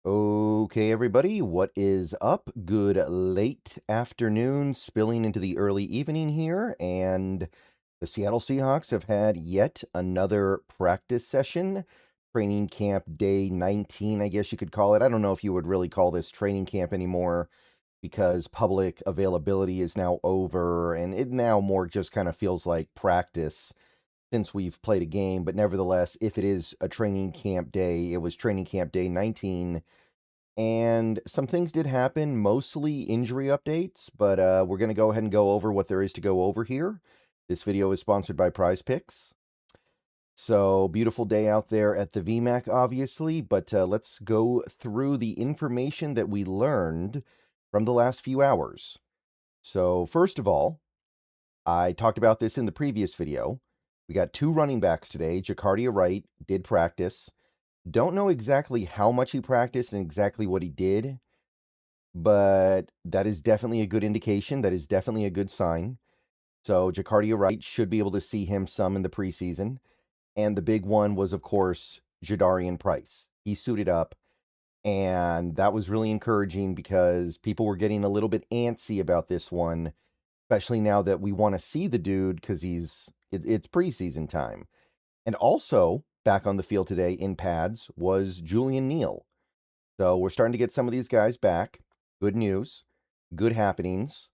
Okay, everybody, what is up? Good late afternoon, spilling into the early evening here, and the Seattle Seahawks have had yet another practice session. Training camp day 19, I guess you could call it. I don't know if you would really call this training camp anymore because public availability is now over, and it now more just kind of feels like practice since we've played a game. But nevertheless, if it is a training camp day, it was training camp day 19. And some things did happen, mostly injury updates, but we're going to go ahead and go over what there is to go over here. This video is sponsored by Prize Picks. So, beautiful day out there at the VMAC, obviously, but let's go through the information that we learned from the last few hours. So, first of all, I talked about this in the previous video. We got two running backs today. Jacardia Wright did practice. Don't know exactly how much he practiced and exactly what he did, but that is definitely a good indication. That is definitely a good sign. So Jacardia Wright should be able to see him some in the preseason. And the big one was, of course, Jadarian Price. He suited up, and that was really encouraging because people were getting a little bit antsy about this one, especially now that we want to see the dude because it's preseason time. And also, back on the field today in pads was Julian Neal. So we're starting to get some of these guys back. Good news, good happenings.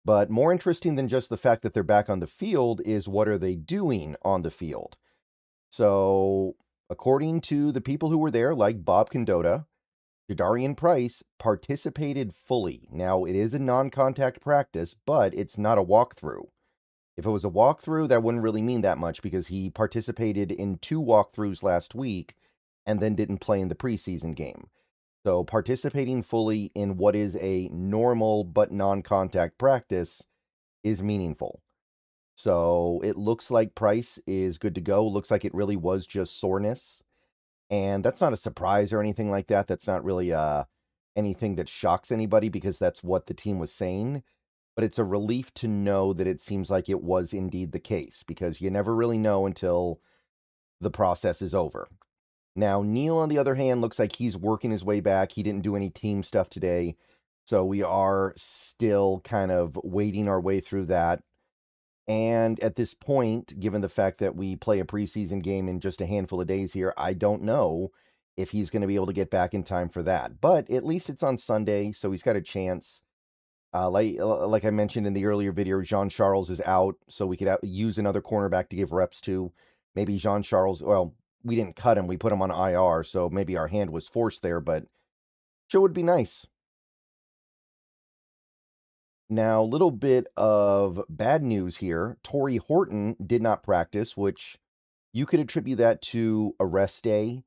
But more interesting than just the fact that they're back on the field is what are they doing on the field? So, according to the people who were there, like Bob Condotta, Jadarian Price participated fully. Now, it is a non-contact practice, but it's not a walkthrough. If it was a walkthrough, that wouldn't really mean that much because he participated in 2 walkthroughs last week and then didn't play in the preseason game. So participating fully in what is a normal but non-contact practice is meaningful. So it looks like Price is good to go. Looks like it really was just soreness. And that's not a surprise or anything like that. That's not really anything that shocks anybody because that's what the team was saying. But it's a relief to know that it seems like it was indeed the case because you never really know until the process is over. Now, Neal, on the other hand, looks like he's working his way back. He didn't do any team stuff today. So we are still kind of wading our way through that. And at this point, given the fact that we play a preseason game in just a handful of days here, I don't know if he's going to be able to get back in time for that. But at least it's on Sunday, so he's got a chance. Like I mentioned in the earlier video, Jean Charles is out, so we could use another cornerback to give reps to. Maybe Jean Charles, well, we didn't cut him, we put him on IR, so maybe our hand was forced there, but sure would be nice. Now, a little bit of bad news here. Tory Horton did not practice, which you could attribute that to a rest day.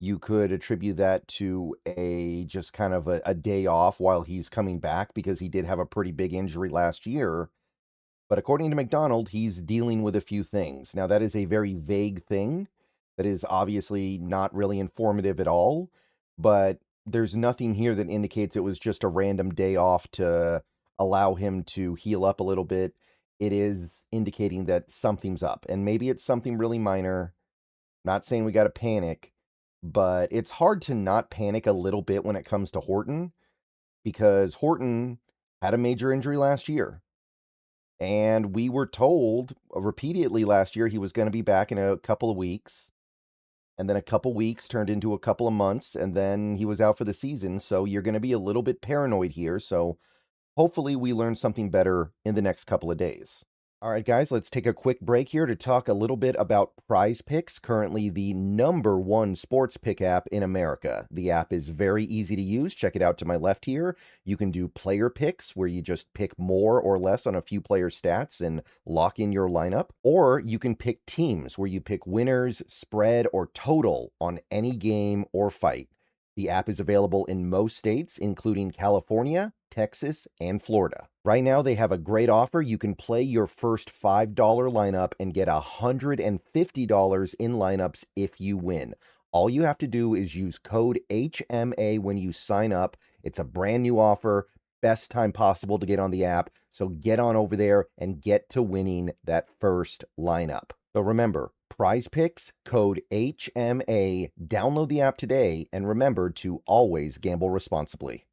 You could attribute that to a just kind of a day off while he's coming back because he did have a pretty big injury last year. But according to Macdonald, he's dealing with a few things. Now, that is a very vague thing. That is obviously not really informative at all. But there's nothing here that indicates it was just a random day off to allow him to heal up a little bit. It is indicating that something's up. And maybe it's something really minor. Not saying we got to panic. But it's hard to not panic a little bit when it comes to Horton. Because Horton had a major injury last year. And we were told repeatedly last year he was going to be back in a couple of weeks. And then a couple weeks turned into a couple of months. And then he was out for the season. So you're going to be a little bit paranoid here. So hopefully we learn something better in the next couple of days. All right, guys, let's take a quick break here to talk a little bit about Prize Picks, currently the #1 sports pick app in America. The app is very easy to use. Check it out to my left here. You can do player picks where you just pick more or less on a few player stats and lock in your lineup. Or you can pick teams where you pick winners, spread, or total on any game or fight. The app is available in most states, including California, Texas, and Florida. Right now, they have a great offer. You can play your first $5 lineup and get $150 in lineups if you win. All you have to do is use code HMA when you sign up. It's a brand new offer. Best time possible to get on the app. So get on over there and get to winning that first lineup. So remember, Prize Picks, code HMA. Download the app today and remember to always gamble responsibly.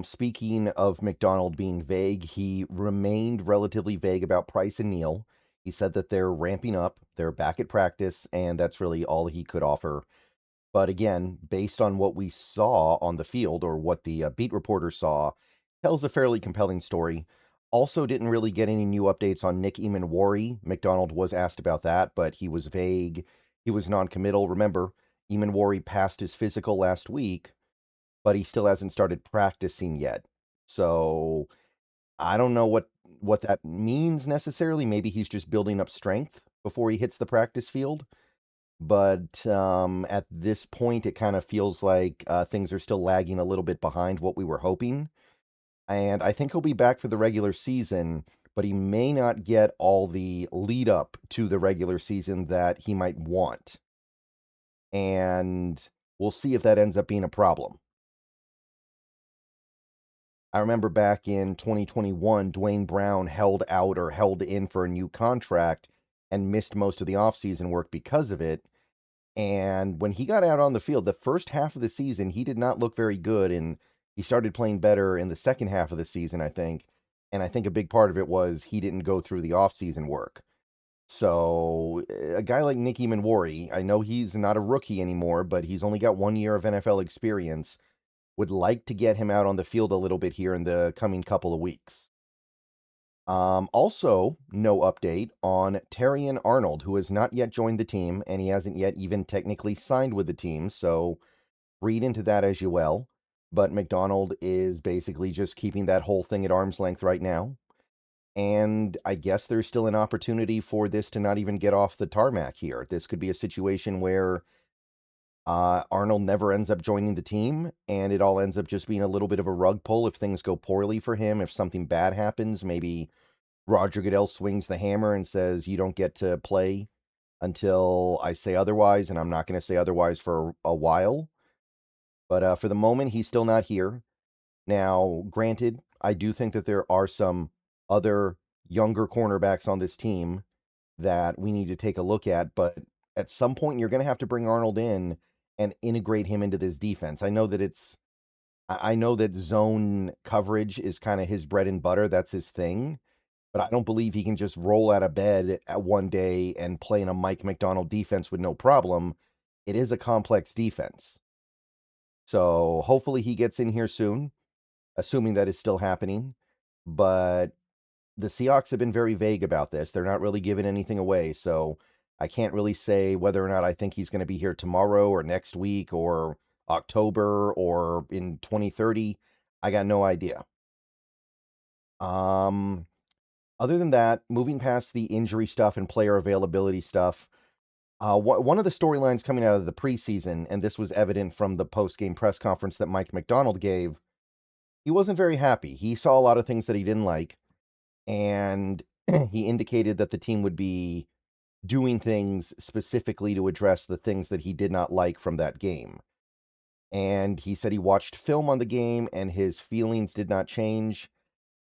Speaking of Macdonald being vague, he remained relatively vague about Price and Neal. He said that they're ramping up, they're back at practice, and that's really all he could offer. But again, based on what we saw on the field, or what the beat reporter saw, tells a fairly compelling story. Also didn't really get any new updates on Nick Eamon-Warry. Macdonald was asked about that, but he was vague. He was non-committal. Remember, Eamon-Warry passed his physical last week, but he still hasn't started practicing yet. So I don't know what that means necessarily. Maybe he's just building up strength before he hits the practice field. But at this point, it kind of feels like things are still lagging a little bit behind what we were hoping. And I think he'll be back for the regular season, but he may not get all the lead up to the regular season that he might want. And we'll see if that ends up being a problem. I remember back in 2021, Dwayne Brown held in for a new contract and missed most of the offseason work because of it. And when he got out on the field, the first half of the season, he did not look very good. And he started playing better in the second half of the season, I think. And I think a big part of it was he didn't go through the offseason work. So a guy like Nick Eamon-Warry, I know he's not a rookie anymore, but he's only got 1 year of NFL experience. Would like to get him out on the field a little bit here in the coming couple of weeks. Also, no update on Terrion Arnold, who has not yet joined the team, and he hasn't yet even technically signed with the team, so read into that as you will. But Macdonald is basically just keeping that whole thing at arm's length right now. And I guess there's still an opportunity for this to not even get off the tarmac here. This could be a situation where Arnold never ends up joining the team, and it all ends up just being a little bit of a rug pull if things go poorly for him, if something bad happens. Maybe Roger Goodell swings the hammer and says, you don't get to play until I say otherwise, and I'm not going to say otherwise for a while. But for the moment, he's still not here. Now, granted, I do think that there are some other younger cornerbacks on this team that we need to take a look at, but at some point, you're going to have to bring Arnold in and integrate him into this defense. I know that zone coverage is kind of his bread and butter. That's his thing. But I don't believe he can just roll out of bed at one day and play in a Mike Macdonald defense with no problem. It is a complex defense. So hopefully he gets in here soon, assuming that is still happening. But the Seahawks have been very vague about this. They're not really giving anything away. So I can't really say whether or not I think he's going to be here tomorrow or next week or October or in 2030. I got no idea. Other than that, moving past the injury stuff and player availability stuff, one of the storylines coming out of the preseason, and this was evident from the post-game press conference that Mike Macdonald gave, he wasn't very happy. He saw a lot of things that he didn't like, and he indicated that the team would be doing things specifically to address the things that he did not like from that game. And he said he watched film on the game, and his feelings did not change,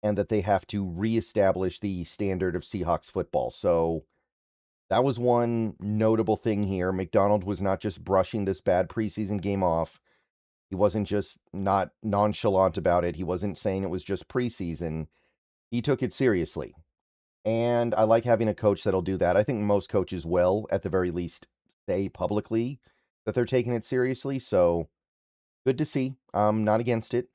and that they have to reestablish the standard of Seahawks football. So that was one notable thing here. Macdonald was not just brushing this bad preseason game off. He wasn't just not nonchalant about it. He wasn't saying it was just preseason. He took it seriously. And I like having a coach that'll do that. I think most coaches will, at the very least, say publicly that they're taking it seriously. So good to see. I'm not against it.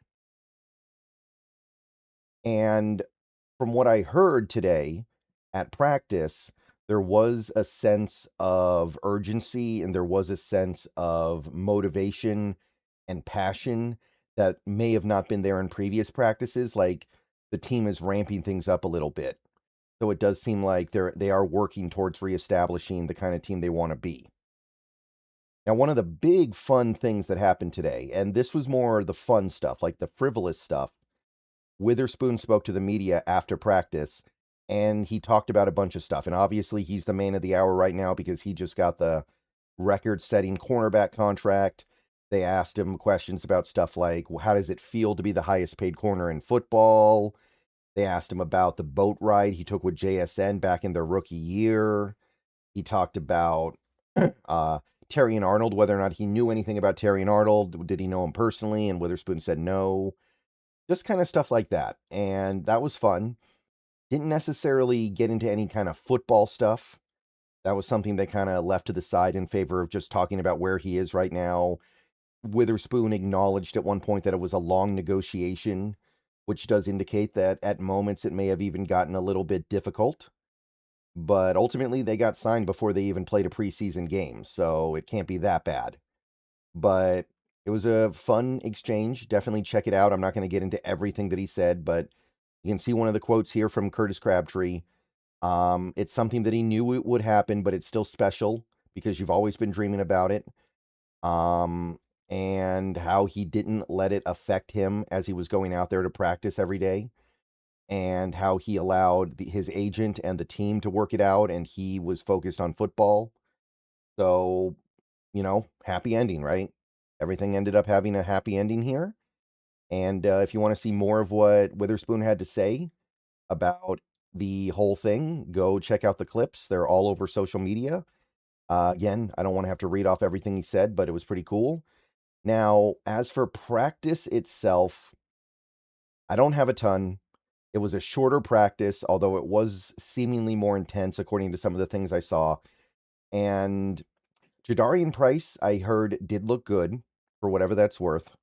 And from what I heard today at practice, there was a sense of urgency and there was a sense of motivation and passion that may have not been there in previous practices. Like the team is ramping things up a little bit. So it does seem like they are working towards reestablishing the kind of team they want to be. Now, one of the big fun things that happened today, and this was more the fun stuff, like the frivolous stuff, Witherspoon spoke to the media after practice, and he talked about a bunch of stuff. And obviously, he's the man of the hour right now because he just got the record-setting cornerback contract. They asked him questions about stuff like, well, how does it feel to be the highest-paid corner in football? They asked him about the boat ride he took with JSN back in their rookie year. He talked about uh, Terry and Arnold, whether or not he knew anything about Terry and Arnold. Did he know him personally? And Witherspoon said no. Just kind of stuff like that. And that was fun. Didn't necessarily get into any kind of football stuff. That was something they kind of left to the side in favor of just talking about where he is right now. Witherspoon acknowledged at one point that it was a long negotiation, which does indicate that at moments it may have even gotten a little bit difficult. But ultimately, they got signed before they even played a preseason game, so it can't be that bad. But it was a fun exchange. Definitely check it out. I'm not going to get into everything that he said, but you can see one of the quotes here from Curtis Crabtree. It's something that he knew it would happen, but it's still special because you've always been dreaming about it. And how he didn't let it affect him as he was going out there to practice every day, and how he allowed his agent and the team to work it out, and he was focused on football. So, happy ending, right? Everything ended up having a happy ending here. And if you want to see more of what Witherspoon had to say about the whole thing, go check out the clips. They're all over social media. Again, I don't want to have to read off everything he said, but it was pretty cool. Now, as for practice itself, I don't have a ton. It was a shorter practice, although it was seemingly more intense according to some of the things I saw. And Jadarian Price, I heard, did look good for whatever that's worth.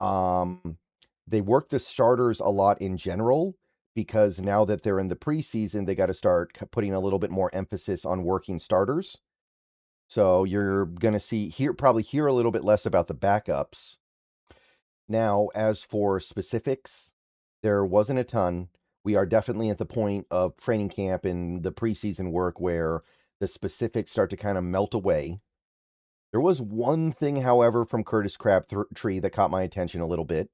They worked the starters a lot in general because now that they're in the preseason, they got to start putting a little bit more emphasis on working starters. So you're going to probably hear a little bit less about the backups. Now, as for specifics, there wasn't a ton. We are definitely at the point of training camp and the preseason work where the specifics start to kind of melt away. There was one thing, however, from Curtis Crabtree that caught my attention a little bit.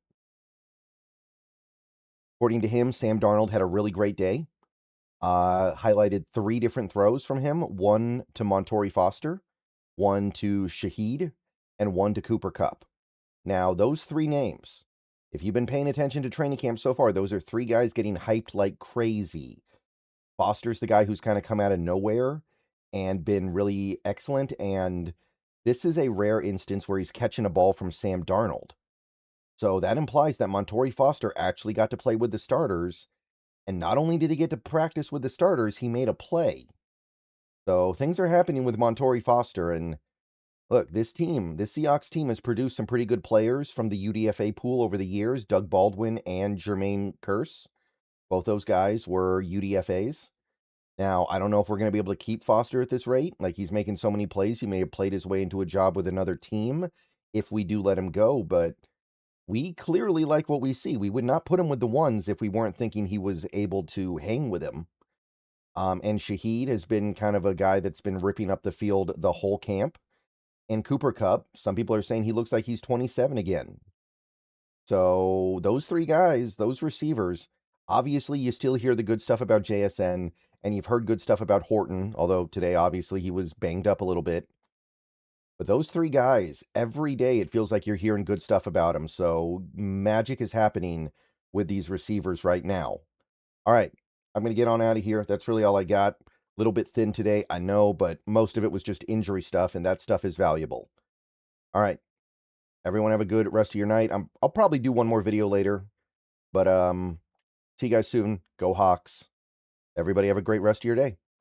According to him, Sam Darnold had a really great day. Highlighted 3 different throws from him, one to Montorie Foster, one to Shaheed, and one to Cooper Kupp. Now, those 3 names, if you've been paying attention to training camp so far, those are 3 guys getting hyped like crazy. Foster's the guy who's kind of come out of nowhere and been really excellent, and this is a rare instance where he's catching a ball from Sam Darnold. So that implies that Montorie Foster actually got to play with the starters, and not only did he get to practice with the starters, he made a play. So things are happening with Montorie Foster, and look, this Seahawks team has produced some pretty good players from the UDFA pool over the years, Doug Baldwin and Jermaine Kearse. Both those guys were UDFAs. Now, I don't know if we're going to be able to keep Foster at this rate. Like, he's making so many plays, he may have played his way into a job with another team if we do let him go, but we clearly like what we see. We would not put him with the ones if we weren't thinking he was able to hang with him. And Shaheed has been kind of a guy that's been ripping up the field the whole camp. And Cooper Kupp, some people are saying he looks like he's 27 again. So those 3 guys, those receivers, obviously you still hear the good stuff about JSN, and you've heard good stuff about Horton, although today obviously he was banged up a little bit. But those 3 guys, every day it feels like you're hearing good stuff about them. So magic is happening with these receivers right now. All right, I'm going to get on out of here. That's really all I got. A little bit thin today, I know, but most of it was just injury stuff, and that stuff is valuable. All right, everyone have a good rest of your night. I'll probably do one more video later, but see you guys soon. Go Hawks. Everybody have a great rest of your day.